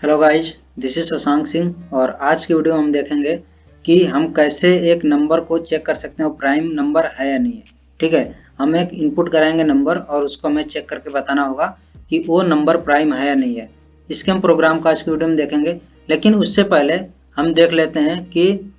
Hello guys, this is Shashank Singh और आज की वीडियो में हम देखेंगे कि हम कैसे एक नंबर को चेक कर सकते हैं वो प्राइम नंबर है या नहीं है। ठीक है, हम एक इनपुट कराएंगे नंबर और उसको हमें चेक करके बताना होगा कि वो नंबर प्राइम है या नहीं है। इसके हम प्रोग्राम को आज की वीडियो में देखेंगे, लेकिन उससे पहले हम देख लेते हैं कि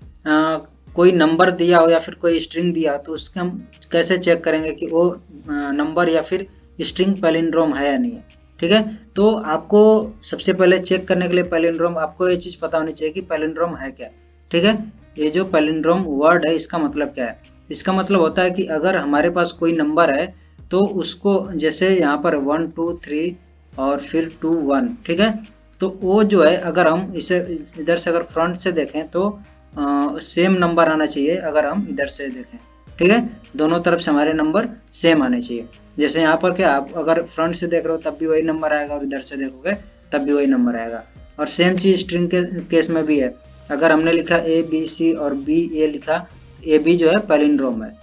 कोई नंबर दिया हो या फिर कोई स्ट्रिंग दिया हो तो उसके हम कैसे चेक करेंगे कि वो नंबर या फिर स्ट्रिंग पैलिंड्रोम है या नहीं है। ठीक है, तो आपको सबसे पहले चेक करने के लिए पैलिंड्रोम आपको ये चीज पता होनी चाहिए कि पैलिंड्रोम है क्या। ठीक है, ये जो पैलिंड्रोम वर्ड है इसका मतलब क्या है। इसका मतलब होता है कि अगर हमारे पास कोई नंबर है तो उसको जैसे यहाँ पर 1 2 3 और फिर 2 1, ठीक है, तो वो जो है अगर हम इसे इधर से अगर फ्रंट से देखें तो सेम नंबर आना चाहिए। अगर हम इधर से देखें, ठीक है, दोनों तरफ से हमारे नंबर सेम आने चाहिए। जैसे यहाँ पर क्या, आप अगर फ्रंट से देख रहे हो तब भी वही नंबर आएगा और इधर से देखोगे तब भी वही नंबर आएगा। और सेम चीज स्ट्रिंग के केस में भी है। अगर हमने लिखा ए बी सी और बी ए लिखा, ए बी जो है पैलिंड्रोम है,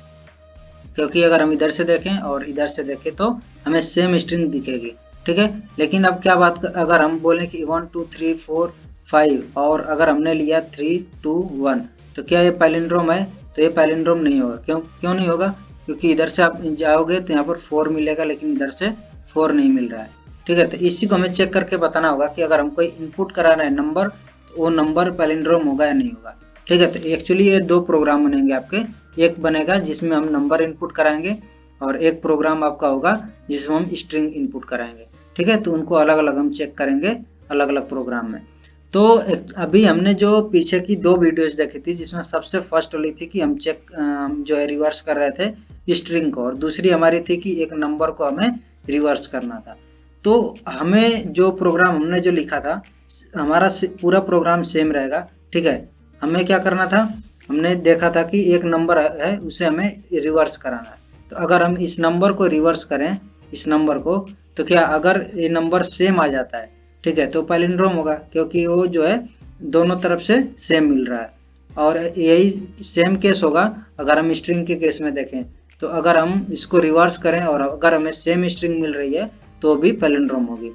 क्योंकि अगर हम इधर से देखें और इधर से देखें तो हमें सेम स्ट्रिंग दिखेगी। ठीक है, लेकिन अब क्या बात अगर हम बोलें कि 1 2 3 4 5 और अगर हमने लिया 3 2 1, तो क्या ये पैलिंड्रोम है? तो ये पैलिंड्रोम नहीं होगा। क्यों नहीं होगा? क्योंकि इधर से आप जाओगे तो यहाँ पर 4 मिलेगा, लेकिन इधर से 4 नहीं मिल रहा है। ठीक है, तो इसी को हमें चेक करके बताना होगा कि अगर हम कोई इनपुट करा रहे हैं नंबर तो वो नंबर पैलिंड्रोम होगा या नहीं होगा। ठीक है, तो एक्चुअली ये दो प्रोग्राम बनेंगे आपके। एक बनेगा जिसमें हम नंबर इनपुट कराएंगे और एक प्रोग्राम आपका होगा जिसमें हम स्ट्रिंग इनपुट कराएंगे। ठीक है, तो उनको अलग अलग हम चेक करेंगे अलग अलग प्रोग्राम में। तो अभी हमने जो पीछे की दो वीडियोस देखी थी जिसमें सबसे फर्स्ट वाली थी कि हम चेक जो है रिवर्स कर रहे थे स्ट्रिंग को, और दूसरी हमारी थी कि एक नंबर को हमें रिवर्स करना था। तो हमें जो प्रोग्राम हमने जो लिखा था हमारा पूरा प्रोग्राम सेम रहेगा। ठीक है, हमें क्या करना था, हमने देखा था कि एक नंबर है उसे हमें रिवर्स कराना है। तो अगर हम इस नंबर को रिवर्स करें, इस नंबर को, तो क्या अगर ये नंबर सेम आ जाता है, ठीक है, तो पैलिंड्रोम होगा, क्योंकि वो जो है दोनों तरफ से सेम मिल रहा है। और यही सेम केस होगा अगर हम स्ट्रिंग के केस में देखें। तो अगर हम इसको रिवर्स करें और अगर हमें सेम स्ट्रिंग मिल रही है तो भी पैलिंड्रोम होगी।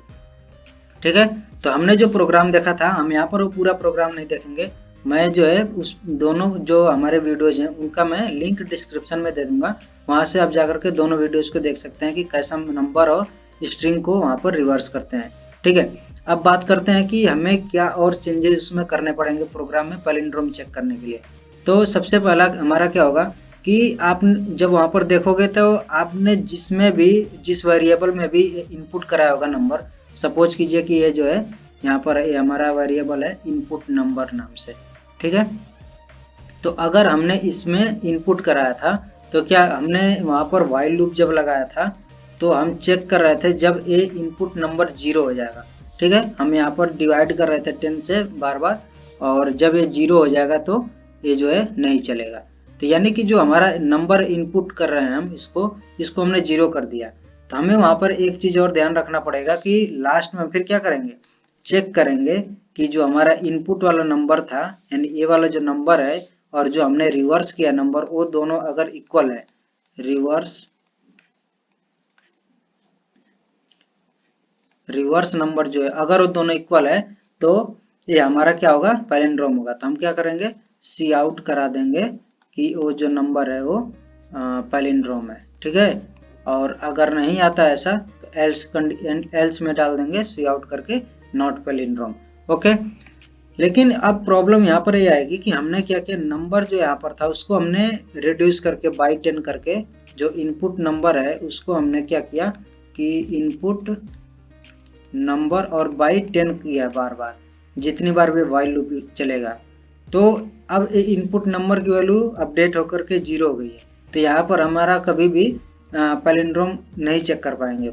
ठीक है, तो हमने जो प्रोग्राम देखा था हम यहाँ पर वो पूरा प्रोग्राम नहीं देखेंगे। मैं जो है उस दोनों जो हमारे वीडियोज हैं उनका मैं लिंक डिस्क्रिप्शन में दे दूंगा, वहां से आप जाकर के दोनों वीडियोज को देख सकते हैं कि कैसे हम नंबर और स्ट्रिंग को वहां पर रिवर्स करते हैं। ठीक है, अब बात करते हैं कि हमें क्या और चेंजेस उसमें करने पड़ेंगे प्रोग्राम में पैलिंड्रोम चेक करने के लिए। तो सबसे पहला हमारा क्या होगा कि आप जब वहां पर देखोगे तो आपने जिसमें भी जिस वेरिएबल में भी इनपुट कराया होगा नंबर, सपोज कीजिए कि ये जो है यहाँ पर ये हमारा वेरिएबल है इनपुट नंबर नाम से। ठीक है, तो अगर हमने इसमें इनपुट कराया था तो क्या हमने वहां पर व्हाइल लूप जब लगाया था तो हम चेक कर रहे थे जब ये इनपुट नंबर 0 हो जाएगा। ठीक है, हम यहाँ पर डिवाइड कर रहे थे 10 से बार बार, और जब ये 0 हो जाएगा तो ये जो है नहीं चलेगा। तो यानी कि जो हमारा नंबर इनपुट कर रहे हैं हम इसको हमने 0 कर दिया। तो हमें वहां पर एक चीज और ध्यान रखना पड़ेगा कि लास्ट में फिर क्या करेंगे, चेक करेंगे कि जो हमारा इनपुट वाला नंबर था यानी ये वाला जो नंबर है और जो हमने रिवर्स किया नंबर, वो दोनों अगर इक्वल है, रिवर्स नंबर जो है अगर वो दोनों इक्वल है तो ये हमारा क्या होगा, पैलिंड्रोम होगा। तो हम क्या करेंगे, सी आउट करा देंगे कि वो जो नंबर है वो पैलिंड्रोम है। ठीक है, और अगर नहीं आता ऐसा तो एल्स में डाल देंगे सी आउट करके नॉट पैलिंड्रोम। ओके, लेकिन अब प्रॉब्लम यहाँ पर ये आएगी कि हमने क्या किया, नंबर जो यहाँ पर था उसको हमने रिड्यूस करके बाई 10 करके जो इनपुट नंबर है उसको हमने क्या किया कि इनपुट नंबर और बाई 10 किया बार बार, जितनी बार भी व्हाइल लूप चलेगा। तो अब इनपुट नंबर की वैल्यू अपडेट होकर के 0 हो गई है। तो यहाँ पर हमारा कभी भी पैलिंड्रोम नहीं चेक कर पाएंगे।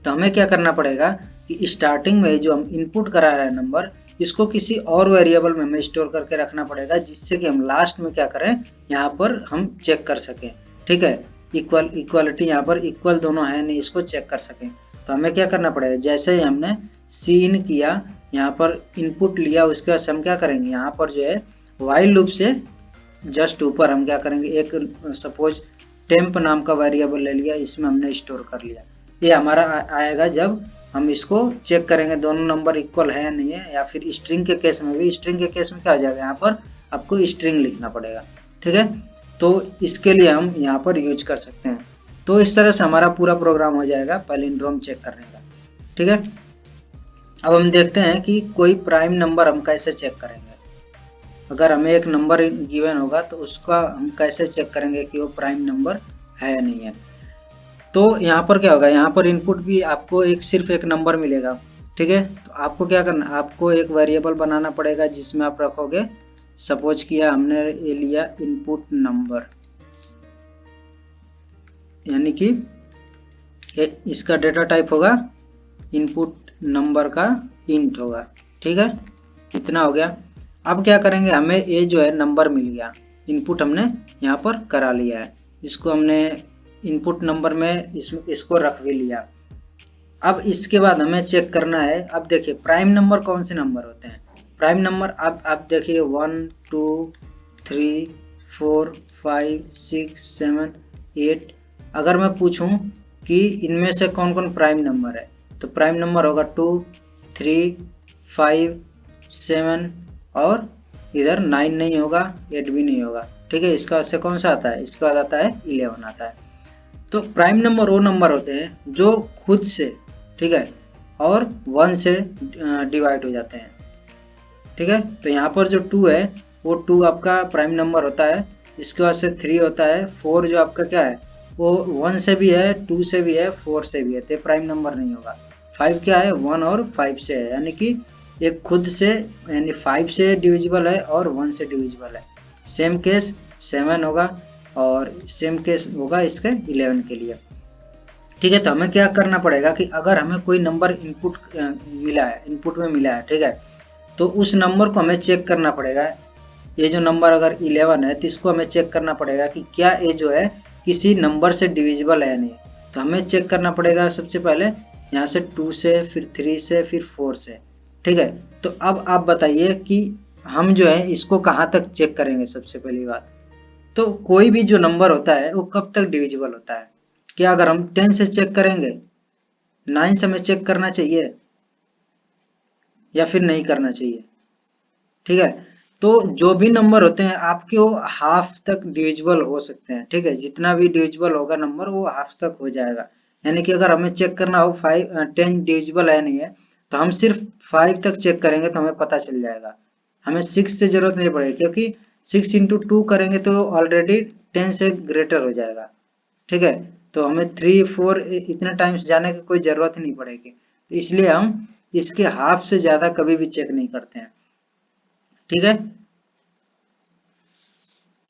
तो हमें क्या करना पड़ेगा कि स्टार्टिंग में जो हम इनपुट करा रहे हैं नंबर, इसको किसी और वेरिएबल में हमें स्टोर करके रखना पड़ेगा, जिससे कि हम लास्ट में क्या करें, यहाँ पर हम चेक कर सकें। ठीक है, इक्वालिटी यहाँ पर इक्वल दोनों है नहीं, इसको चेक कर सकें। तो हमें क्या करना पड़ेगा, जैसे ही हमने सी इन किया, यहाँ पर इनपुट लिया, उसके बाद हम क्या करेंगे, यहाँ पर जो है व्हाइल लूप से जस्ट ऊपर हम क्या करेंगे, एक सपोज टेम्प नाम का वेरिएबल ले लिया, इसमें हमने स्टोर कर लिया। ये हमारा आएगा जब हम इसको चेक करेंगे दोनों नंबर इक्वल है या नहीं है, या फिर स्ट्रिंग के केस में भी, स्ट्रिंग के केस में क्या हो जाएगा, यहाँ पर आपको स्ट्रिंग लिखना पड़ेगा। ठीक है, तो इसके लिए हम यहाँ पर यूज कर सकते हैं। तो इस तरह से हमारा पूरा प्रोग्राम हो जाएगा पैलिंड्रोम चेक करने का। ठीक है, अब हम देखते हैं कि कोई प्राइम नंबर हम कैसे चेक करेंगे। अगर हमें एक नंबर गिवन होगा तो उसका हम कैसे चेक करेंगे कि वो प्राइम नंबर है या नहीं है। तो यहाँ पर क्या होगा, यहाँ पर इनपुट भी आपको सिर्फ एक नंबर मिलेगा। ठीक है, तो आपको क्या करना, आपको एक वेरिएबल बनाना पड़ेगा जिसमें आप रखोगे, सपोज किया हमने ये लिया इनपुट नंबर, यानी कि इसका डेटा टाइप होगा इनपुट नंबर का इंट होगा। ठीक है, इतना हो गया। अब क्या करेंगे, हमें ये जो है नंबर मिल गया, इनपुट हमने यहाँ पर करा लिया है, इसको हमने इनपुट नंबर में इसको रख भी लिया। अब इसके बाद हमें चेक करना है, अब देखिए प्राइम नंबर कौन से नंबर होते हैं। प्राइम नंबर अब आप देखिए 1 2 3 4 5 6 7 8। अगर मैं पूछूं कि इनमें से कौन कौन प्राइम नंबर है, तो प्राइम नंबर होगा 2 3 5 7 और इधर 9 नहीं होगा, 8 भी नहीं होगा। ठीक है, इसका से कौन सा आता है, इसके बाद आता है 11 आता है। तो प्राइम नंबर वो नंबर होते हैं जो खुद से, ठीक है, और 1 से डिवाइड हो जाते हैं। ठीक है, तो यहाँ पर जो 2 है वो 2 आपका प्राइम नंबर होता है। इसके बाद से 3 होता है, 4 जो आपका क्या है वो 1 से भी है, 2 से भी है, 4 से भी है, तो प्राइम नंबर नहीं होगा। 5 क्या है, 1 और 5 से है, यानी कि एक खुद से, यानी 5 से डिविजिबल है और 1 से डिविजिबल है। सेम केस 7 होगा और सेम केस होगा इसके 11 के लिए। ठीक है, तो हमें क्या करना पड़ेगा कि अगर हमें कोई नंबर इनपुट मिला है, इनपुट में मिला है, ठीक है, तो उस नंबर को हमें चेक करना पड़ेगा। ये जो नंबर अगर 11 है तो इसको हमें चेक करना पड़ेगा कि क्या ये जो है किसी नंबर से डिविजिबल है नहीं। तो हमें चेक करना पड़ेगा सबसे पहले यहाँ से 2 से, फिर 3 से, फिर 4 से। ठीक है, तो अब आप बताइए कि हम जो है इसको कहाँ तक चेक करेंगे। सबसे पहली बात तो कोई भी जो नंबर होता है वो कब तक डिविजिबल होता है। क्या अगर हम 10 से चेक करेंगे, 9 से हमें चेक करना चाहिए या फिर नहीं करना चाहिए। ठीक है, तो जो भी नंबर होते हैं आपके वो हाफ तक डिविजिबल हो सकते हैं। ठीक है, जितना भी डिविजिबल होगा नंबर वो हाफ तक हो जाएगा। यानी कि अगर हमें चेक करना हो 10 डिविजिबल है नहीं है, तो हम सिर्फ 5 तक चेक करेंगे तो हमें पता चल जाएगा। हमें 6 से जरूरत नहीं पड़ेगी, क्योंकि 6 इंटू 2 करेंगे तो ऑलरेडी 10 से ग्रेटर हो जाएगा। ठीक है, तो हमें 3 4 इतने टाइम्स जाने की कोई जरूरत नहीं पड़ेगी। तो इसलिए हम इसके हाफ से ज्यादा कभी भी चेक नहीं करते हैं। ठीक है,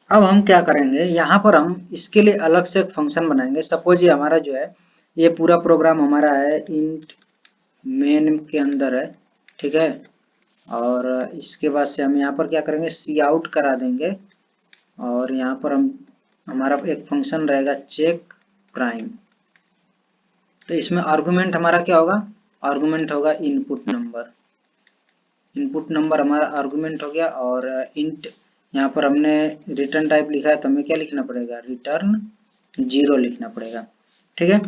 अब हम क्या करेंगे, यहाँ पर हम इसके लिए अलग से एक फंक्शन बनाएंगे। सपोज ये हमारा जो है ये पूरा प्रोग्राम हमारा है इंट मेन के अंदर है। ठीक है, और इसके बाद से हम यहाँ पर क्या करेंगे, सी आउट करा देंगे और यहाँ पर हम हमारा एक फंक्शन रहेगा चेक प्राइम। तो इसमें आर्गुमेंट हमारा क्या होगा, आर्गुमेंट होगा इनपुट नंबर। इनपुट नंबर हमारा आर्गुमेंट हो गया, और इंट यहाँ पर हमने रिटर्न टाइप लिखा है तो हमें क्या लिखना पड़ेगा, रिटर्न 0 लिखना पड़ेगा। ठीक है,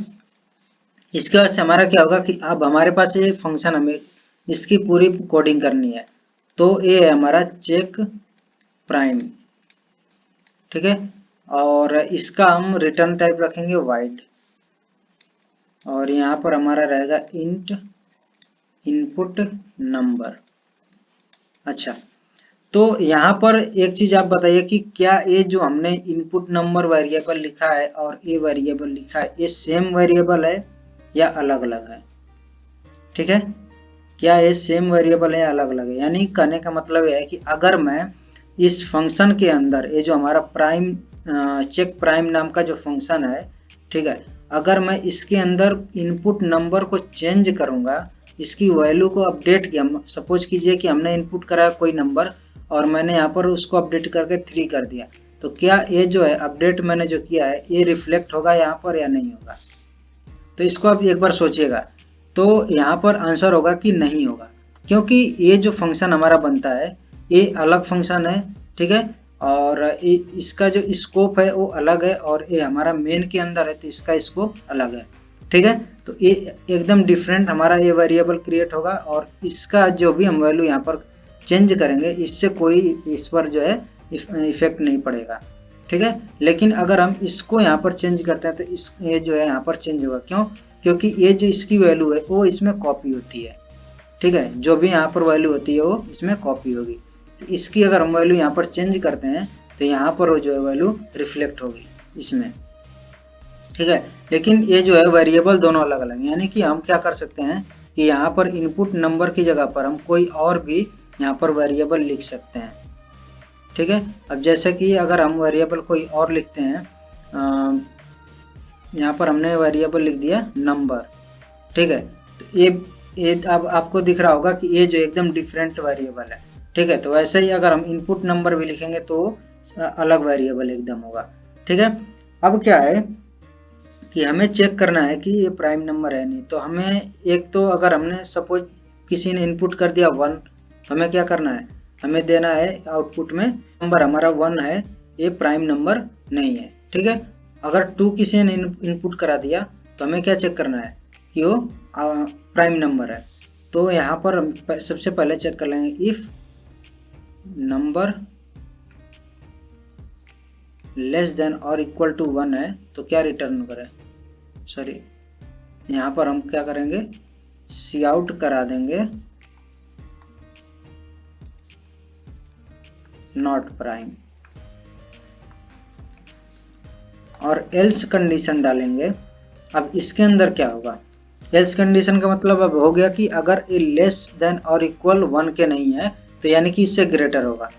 इसके बाद से हमारा क्या होगा कि अब हमारे पास ये फंक्शन, हमें इसकी पूरी कोडिंग करनी है। तो ये है हमारा चेक प्राइम। ठीक है, और इसका हम रिटर्न टाइप रखेंगे वाइड, और यहाँ पर हमारा रहेगा इंट इनपुट नंबर। अच्छा, तो यहाँ पर एक चीज आप बताइए कि क्या ये जो हमने इनपुट नंबर वेरिएबल लिखा है और ये वेरिएबल लिखा है, ये सेम वेरिएबल है या अलग अलग है। ठीक है, क्या ये सेम वेरिएबल है, अलग अलग है। यानी कहने का मतलब है कि अगर मैं इस फंक्शन के अंदर, ये जो हमारा प्राइम चेक प्राइम नाम का जो फंक्शन है, ठीक है, अगर मैं इसके अंदर इनपुट नंबर को चेंज करूंगा, इसकी वैल्यू को अपडेट किया, सपोज कीजिए कि हमने इनपुट करा कोई नंबर और मैंने यहाँ पर उसको अपडेट करके 3 कर दिया, तो क्या ये जो है अपडेट मैंने जो किया है ये रिफ्लेक्ट होगा यहाँ पर या नहीं होगा। तो इसको आप एक बार सोचिएगा, तो यहाँ पर आंसर होगा कि नहीं होगा, क्योंकि ये जो फंक्शन हमारा बनता है ये अलग फंक्शन है। ठीक है, और इसका जो स्कोप है वो अलग है, और ये हमारा मेन के अंदर है तो इसका स्कोप अलग है। ठीक है, तो ये एकदम डिफरेंट हमारा ये वेरिएबल क्रिएट होगा, और इसका जो भी हम वैल्यू यहाँ पर चेंज करेंगे इससे कोई इस पर जो है इफेक्ट नहीं पड़ेगा, ठीक है। लेकिन अगर हम इसको यहाँ पर चेंज करते हैं तो इस ये जो है यहाँ पर चेंज होगा। क्यों? क्योंकि ये जो इसकी वैल्यू है वो इसमें कॉपी होती है, ठीक है। जो भी यहाँ पर वैल्यू होती है वो इसमें कॉपी होगी। तो इसकी अगर हम वैल्यू यहाँ पर चेंज करते हैं तो यहाँ पर वो जो है वैल्यू रिफ्लेक्ट होगी इसमें, ठीक है। लेकिन ये जो है वेरिएबल दोनों अलग अलग, यानी कि हम क्या कर सकते हैं कि यहाँ पर इनपुट नंबर की जगह पर हम कोई और भी यहाँ पर वेरिएबल लिख सकते हैं, ठीक है। अब जैसे कि अगर हम वेरिएबल कोई और लिखते हैं, यहाँ पर हमने वेरिएबल लिख दिया नंबर, ठीक है। तो ये अब आपको दिख रहा होगा कि ये जो एकदम डिफरेंट वेरिएबल है, ठीक है। तो वैसे ही अगर हम इनपुट नंबर भी लिखेंगे तो अलग वेरिएबल एकदम होगा, ठीक है। अब क्या है कि हमें चेक करना है कि ये प्राइम नंबर है नहीं। तो हमें एक तो अगर हमने सपोज किसी ने इनपुट कर दिया 1, तो हमें क्या करना है, हमें देना है आउटपुट में नंबर हमारा 1 है, ये प्राइम नंबर नहीं है, ठीक है। अगर 2 किसी ने इनपुट करा दिया तो हमें क्या चेक करना है कि वो प्राइम नंबर है। तो यहाँ पर हम सबसे पहले चेक कर लेंगे इफ नंबर लेस देन और इक्वल टू 1 है तो क्या रिटर्न करें, सॉरी यहाँ पर हम क्या करेंगे, सी आउट करा देंगे नॉट प्राइम, और एल्स कंडीशन डालेंगे। अब इसके अंदर क्या होगा, एल्स कंडीशन का मतलब अब हो गया कि अगर ये लेस देन और इक्वल 1 के नहीं है तो यानी कि इससे ग्रेटर होगा,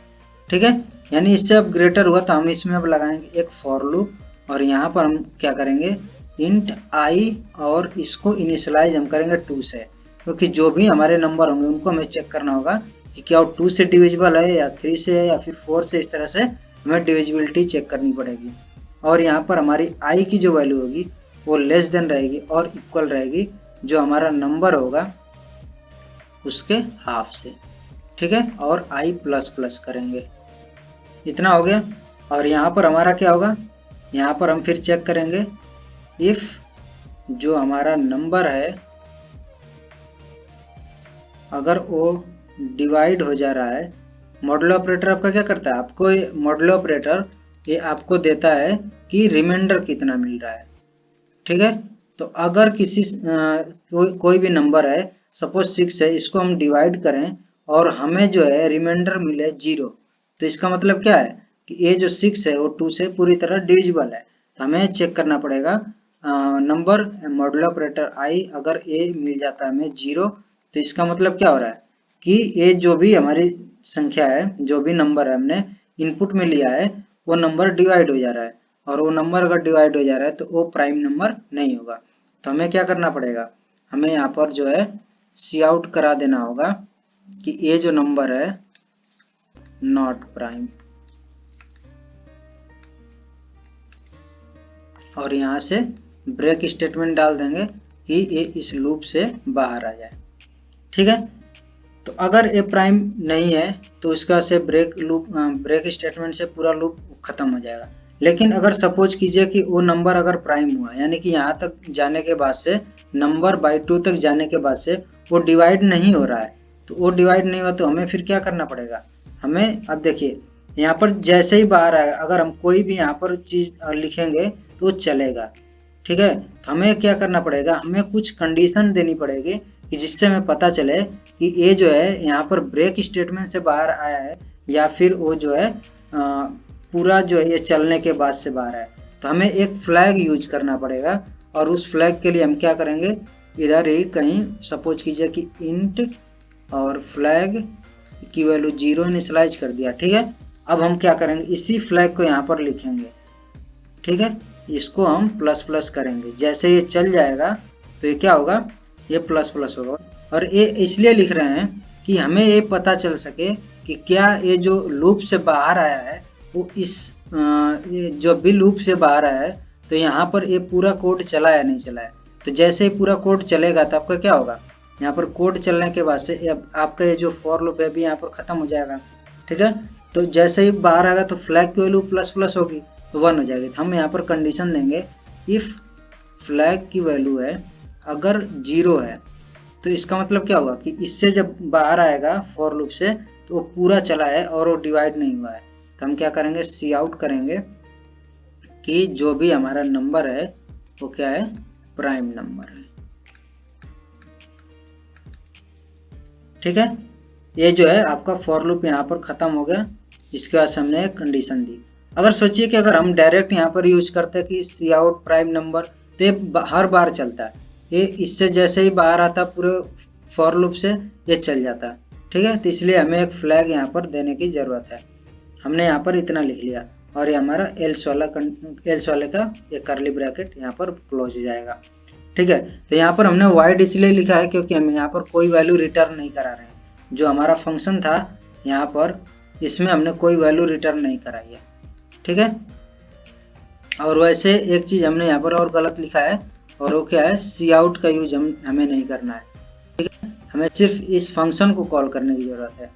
ठीक है। यानी इससे अब ग्रेटर हुआ तो हम इसमें अब लगाएंगे एक फॉर लूप, और यहाँ पर हम क्या करेंगे इंट आई, और इसको इनिशियलाइज हम करेंगे 2 से, क्योंकि जो भी हमारे नंबर होंगे उनको हमें चेक करना होगा कि क्या वो 2 से डिविजिबल है या 3 से है या फिर 4 से। इस तरह से हमें डिविजिबिलिटी चेक करनी पड़ेगी। और यहाँ पर हमारी आई की जो वैल्यू होगी वो लेस देन रहेगी और इक्वल रहेगी जो हमारा नंबर होगा उसके हाफ से, ठीक है। और आई प्लस प्लस करेंगे, इतना हो गया। और यहाँ पर हमारा क्या होगा, यहाँ पर हम फिर चेक करेंगे इफ जो हमारा नंबर है अगर वो डिवाइड हो जा रहा है, मॉडुलो ऑपरेटर आपका क्या करता है, आपको मॉडुलो ऑपरेटर ये आपको देता है कि रिमाइंडर कितना मिल रहा है, ठीक है। तो अगर किसी कोई भी नंबर है सपोज 6 है, इसको हम डिवाइड करें और हमें जो है रिमाइंडर मिले 0, तो इसका मतलब क्या है कि ये जो 6 है वो 2 से पूरी तरह डिविजिबल है। तो हमें चेक करना पड़ेगा नंबर मॉडुलो ऑपरेटर आई, अगर ये मिल जाता है हमें 0 तो इसका मतलब क्या हो रहा है कि ये जो भी हमारी संख्या है, जो भी नंबर है हमने इनपुट में लिया है वो नंबर डिवाइड हो जा रहा है, और वो नंबर अगर डिवाइड हो जा रहा है तो वो प्राइम नंबर नहीं होगा। तो हमें क्या करना पड़ेगा, हमें यहाँ पर जो है सी आउट करा देना होगा कि ये जो नंबर है नॉट प्राइम, और यहाँ से ब्रेक स्टेटमेंट डाल देंगे कि ये इस लूप से बाहर आ जाए, ठीक है। तो अगर ये प्राइम नहीं है तो इसका से ब्रेक स्टेटमेंट से पूरा लूप खत्म हो जाएगा। लेकिन अगर सपोज कीजिए कि वो नंबर अगर प्राइम हुआ, यानी कि यहाँ तक जाने के बाद से नंबर बाई 2 तक जाने के बाद से वो डिवाइड नहीं हो रहा है, तो वो डिवाइड नहीं हुआ तो हमें फिर क्या करना पड़ेगा, हमें अब देखिए यहाँ पर जैसे ही बाहर आएगा अगर हम कोई भी यहाँ पर चीज लिखेंगे तो चलेगा, ठीक है। तो हमें क्या करना पड़ेगा, हमें कुछ कंडीशन देनी पड़ेगी कि जिससे हमें पता चले कि ये जो है यहाँ पर ब्रेक स्टेटमेंट से बाहर आया है या फिर वो जो है पूरा जो है ये चलने के बाद से बाहर है। तो हमें एक फ्लैग यूज करना पड़ेगा, और उस फ्लैग के लिए हम क्या करेंगे, इधर ही कहीं सपोज कीजिए कि इंट और फ्लैग की वैल्यू 0 इनिशियलाइज कर दिया, ठीक है। अब हम क्या करेंगे, इसी फ्लैग को यहाँ पर लिखेंगे, ठीक है। इसको हम प्लस प्लस करेंगे, जैसे ये चल जाएगा तो ये क्या होगा, ये प्लस प्लस होगा। और ये इसलिए लिख रहे हैं कि हमें ये पता चल सके कि क्या ये जो लूप से बाहर आया है वो इस जो भी लूप से बाहर आया है तो यहाँ पर ये पूरा कोड चला या नहीं चला है। तो जैसे ही पूरा कोड चलेगा तो आपका क्या होगा, यहाँ पर कोड चलने के बाद से आपका ये जो फॉर लूप है भी यहाँ पर खत्म हो जाएगा, ठीक है। तो जैसे ही बाहर आएगा तो फ्लैग की वैल्यू प्लस प्लस होगी तो 1 हो जाएगी। तो हम यहाँ पर कंडीशन देंगे इफ फ्लैग की वैल्यू है अगर 0 है तो इसका मतलब क्या होगा कि इससे जब बाहर आएगा फॉर लूप से तो वो पूरा चला है और वो डिवाइड नहीं हुआ है। तो हम क्या करेंगे, सी आउट करेंगे कि जो भी हमारा नंबर है वो क्या है, प्राइम नंबर है। ठीक है, ये जो है आपका फॉर लूप यहाँ पर खत्म हो गया। इसके बाद हमने एक कंडीशन दी। अगर सोचिए कि अगर हम डायरेक्ट यहाँ पर यूज करते हैं कि सी आउट प्राइम नंबर, तो ये हर बार चलता है, ये इससे जैसे ही बाहर आता पूरे फॉर लूप से ये चल जाता है। ठीक है, तो इसलिए हमें एक फ्लैग यहाँ पर देने की जरूरत है। हमने यहाँ पर इतना लिख लिया और ये हमारा एल्स वाले का एक करली ब्रैकेट यहाँ पर क्लोज हो जाएगा। ठीक है, तो यहाँ पर हमने वाइड इसलिए लिखा है क्योंकि हम यहाँ पर कोई वैल्यू रिटर्न नहीं करा रहे हैं। जो हमारा फंक्शन था यहाँ पर, इसमें हमने कोई वैल्यू रिटर्न नहीं कराई है। ठीक है, और वैसे एक चीज हमने यहाँ पर और गलत लिखा है, और वो क्या है, सी आउट का यूज हमें नहीं करना है। ठीक है, हमें सिर्फ इस फंक्शन को कॉल करने की जरूरत है,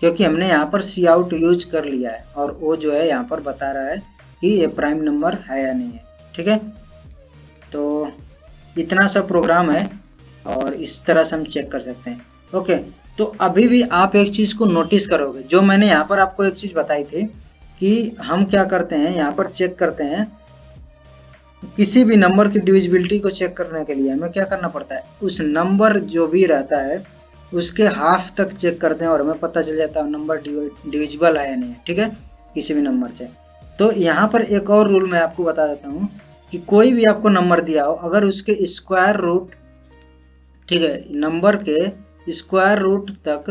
क्योंकि हमने यहाँ पर सी आउट यूज कर लिया है और वो जो है यहाँ पर बता रहा है कि ये प्राइम नंबर है या नहीं है। ठीक है, तो इतना सा प्रोग्राम है और इस तरह से हम चेक कर सकते हैं। ओके, तो अभी भी आप एक चीज को नोटिस करोगे, जो मैंने यहाँ पर आपको एक चीज बताई थी कि हम क्या करते हैं, यहाँ पर चेक करते हैं किसी भी नंबर की डिविजिबिलिटी को चेक करने के लिए हमें क्या करना पड़ता है, उस नंबर जो भी रहता है उसके हाफ तक चेक करते हैं और हमें पता चल जाता है नंबर डिविजिबल है या नहीं है। ठीक है, किसी भी नंबर से। तो यहाँ पर एक और रूल मैं आपको बता देता हूँ कि कोई भी आपको नंबर दिया हो, अगर उसके स्क्वायर रूट, ठीक है, नंबर के स्क्वायर रूट तक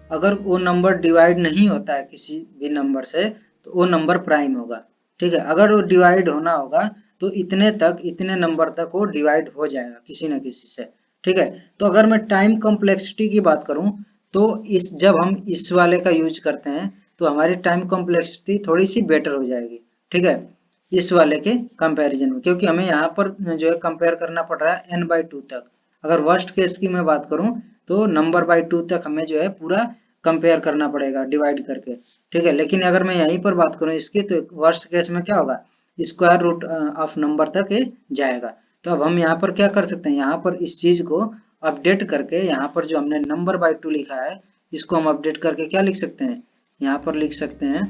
अगर वो नंबर डिवाइड नहीं होता है किसी भी नंबर से, तो वो नंबर प्राइम होगा। ठीक है, अगर वो डिवाइड होना होगा तो इतने नंबर तक वो डिवाइड हो जाएगा किसी न किसी से। ठीक है, तो अगर मैं टाइम कॉम्प्लेक्सिटी की बात करूं तो जब हम इस वाले का यूज करते हैं तो हमारी टाइम कॉम्प्लेक्सिटी थोड़ी सी बेटर हो जाएगी। ठीक है, इस वाले के कंपैरिजन में, क्योंकि हमें यहाँ पर जो है कंपेयर करना पड़ रहा है n/2 तक। अगर वर्स्ट केस की मैं बात करूं तो नंबर बाई 2 तक हमें जो है पूरा कंपेयर करना पड़ेगा डिवाइड करके। ठीक है, लेकिन अगर मैं यहीं पर बात करूं इसकी, तो वर्स्ट केस में क्या होगा, स्क्वायर रूट ऑफ नंबर तक जाएगा। तो अब हम यहाँ पर क्या कर सकते हैं, यहाँ पर इस चीज को अपडेट करके, यहाँ पर जो हमने नंबर बाई 2 लिखा है इसको हम अपडेट करके क्या लिख सकते हैं, यहाँ पर लिख सकते हैं,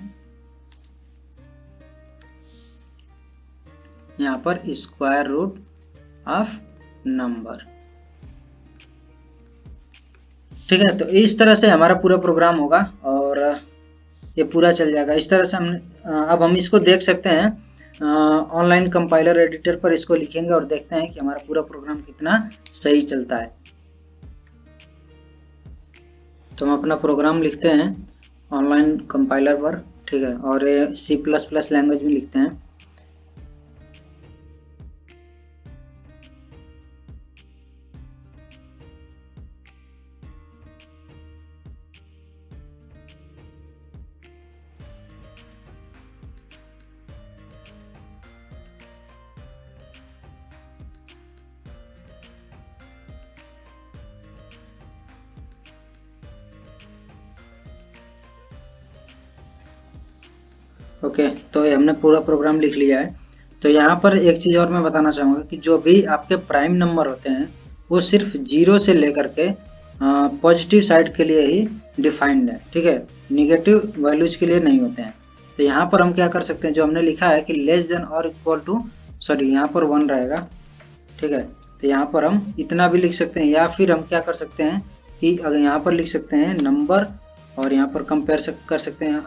यहाँ पर स्क्वायर रूट ऑफ नंबर। ठीक है, तो इस तरह से हमारा पूरा प्रोग्राम होगा और ये पूरा चल जाएगा इस तरह से। अब हम इसको देख सकते हैं ऑनलाइन कंपाइलर एडिटर पर, इसको लिखेंगे और देखते हैं कि हमारा पूरा प्रोग्राम कितना सही चलता है। तो हम अपना प्रोग्राम लिखते हैं ऑनलाइन कंपाइलर पर। ठीक है, और C++ लैंग्वेज में लिखते हैं। ओके, तो ये हमने पूरा प्रोग्राम लिख लिया है। तो यहाँ पर एक चीज़ और मैं बताना चाहूँगा कि जो भी आपके प्राइम नंबर होते हैं वो सिर्फ 0 से लेकर के पॉजिटिव साइड के लिए ही डिफाइंड है। ठीक है, निगेटिव वैल्यूज के लिए नहीं होते हैं। तो यहाँ पर हम क्या कर सकते हैं, जो हमने लिखा है कि लेस देन और इक्वल टू, सॉरी यहाँ पर 1 रहेगा। ठीक है, तो यहाँ पर हम इतना भी लिख सकते हैं, या फिर हम क्या कर सकते हैं कि अगर यहाँ पर लिख सकते हैं नंबर और यहाँ पर कंपेयर कर सकते हैं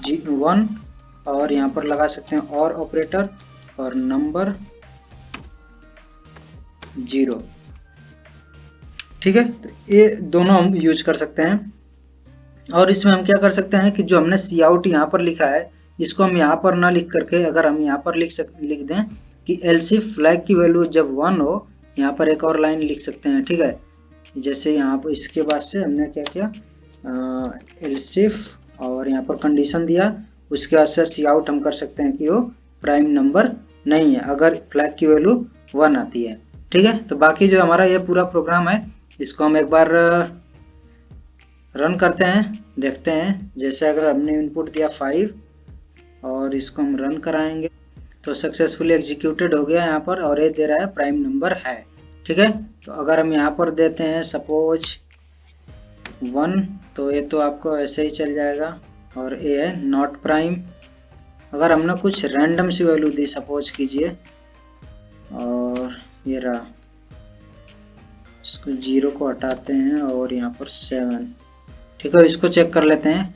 1 और यहाँ पर लगा सकते हैं और ऑपरेटर और नंबर 0। ठीक है, तो ये दोनों हम यूज कर सकते हैं। और इसमें हम क्या कर सकते हैं कि जो हमने सी आउट यहाँ पर लिखा है इसको हम यहाँ पर ना लिख करके, अगर हम यहाँ पर लिख दें कि एल्स इफ फ्लैग की वैल्यू जब 1 हो, यहाँ पर एक और लाइन लिख सकते हैं। ठीक है, जैसे यहाँ पर इसके बाद से हमने क्या किया, एल्स इफ और यहाँ पर कंडीशन दिया, उसके बाद से सी आउट हम कर सकते हैं कि वो प्राइम नंबर नहीं है अगर फ्लैग की वैल्यू 1 आती है। ठीक है, तो बाकी जो हमारा ये पूरा प्रोग्राम है इसको हम एक बार रन करते हैं, देखते हैं। जैसे अगर हमने इनपुट दिया 5 और इसको हम रन कराएंगे तो सक्सेसफुली एग्जीक्यूटेड हो गया यहाँ पर, और ये दे रहा है प्राइम नंबर है। ठीक है। तो अगर हम यहाँ पर देते हैं सपोज 1, तो ये तो आपको ऐसे ही चल जाएगा, और ये है नॉट प्राइम। अगर हमने कुछ रैंडम सी वैल्यू दी, सपोज कीजिए, और ये रहा, इसको 0 को हटाते हैं और यहाँ पर 7, ठीक है। इसको चेक कर लेते हैं।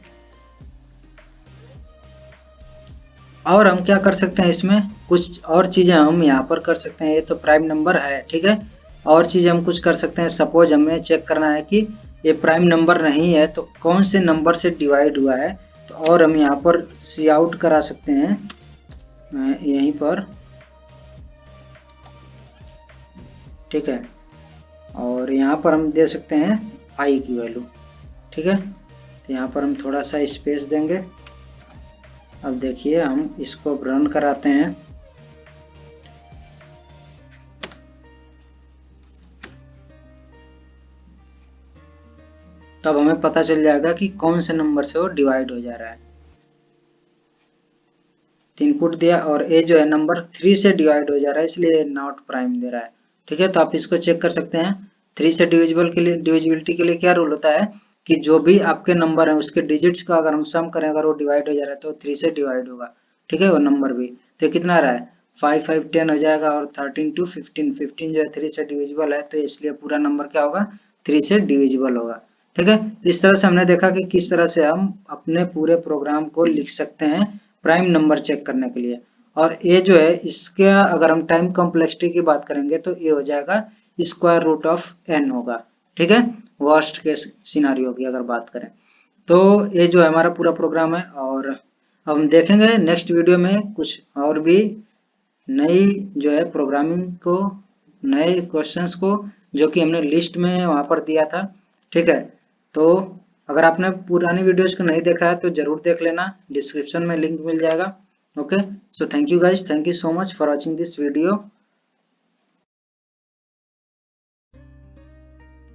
और हम क्या कर सकते हैं, इसमें कुछ और चीजें हम यहाँ पर कर सकते हैं। ये तो प्राइम नंबर है, ठीक है। और चीजें हम कुछ कर सकते हैं। सपोज हमें चेक करना है कि ये प्राइम नंबर नहीं है तो कौन से नंबर से डिवाइड हुआ है, तो और हम यहाँ पर सी आउट करा सकते हैं यहीं पर, ठीक है। और यहाँ पर हम दे सकते हैं आई की वैल्यू, ठीक है। तो यहाँ पर हम थोड़ा सा स्पेस देंगे। अब देखिए हम इसको रन कराते हैं। तब हमें पता चल जाएगा कि कौन से नंबर से वो डिवाइड हो जा रहा है। इनपुट दिया और ए जो है नंबर 3 से डिवाइड हो जा रहा है, इसलिए नॉट प्राइम दे रहा है, ठीक है। तो आप इसको चेक कर सकते हैं। 3 से डिविजिबल के लिए, डिविजिबिलिटी के लिए क्या रूल होता है कि जो भी आपके नंबर है उसके डिजिट्स का अगर हम सम करें, अगर वो डिवाइड हो जा रहा है तो 3 से डिवाइड होगा, ठीक है। वो नंबर भी तो कितना आ रहा है, 5 5 10 हो जाएगा, और 13 to 15, 15 जो है 3 से डिविजिबल है, तो इसलिए पूरा नंबर क्या होगा, 3 से डिविजिबल होगा, ठीक है। इस तरह से हमने देखा कि किस तरह से हम अपने पूरे प्रोग्राम को लिख सकते हैं प्राइम नंबर चेक करने के लिए। और ये जो है इसका अगर हम टाइम कॉम्प्लेक्सिटी की बात करेंगे तो ये हो जाएगा स्क्वायर रूट ऑफ n होगा, ठीक है। वर्स्ट केस सिनारियो की अगर बात करें तो ये जो है हमारा पूरा प्रोग्राम है। और हम देखेंगे नेक्स्ट वीडियो में कुछ और भी नई जो है प्रोग्रामिंग को, नए क्वेश्चंस को, जो कि हमने लिस्ट में वहां पर दिया था, ठीक है। तो अगर आपने पुरानी वीडियोस को नहीं देखा है तो जरूर देख लेना, डिस्क्रिप्शन में लिंक मिल जाएगा। Okay, so thank you guys, thank you so much for watching this video.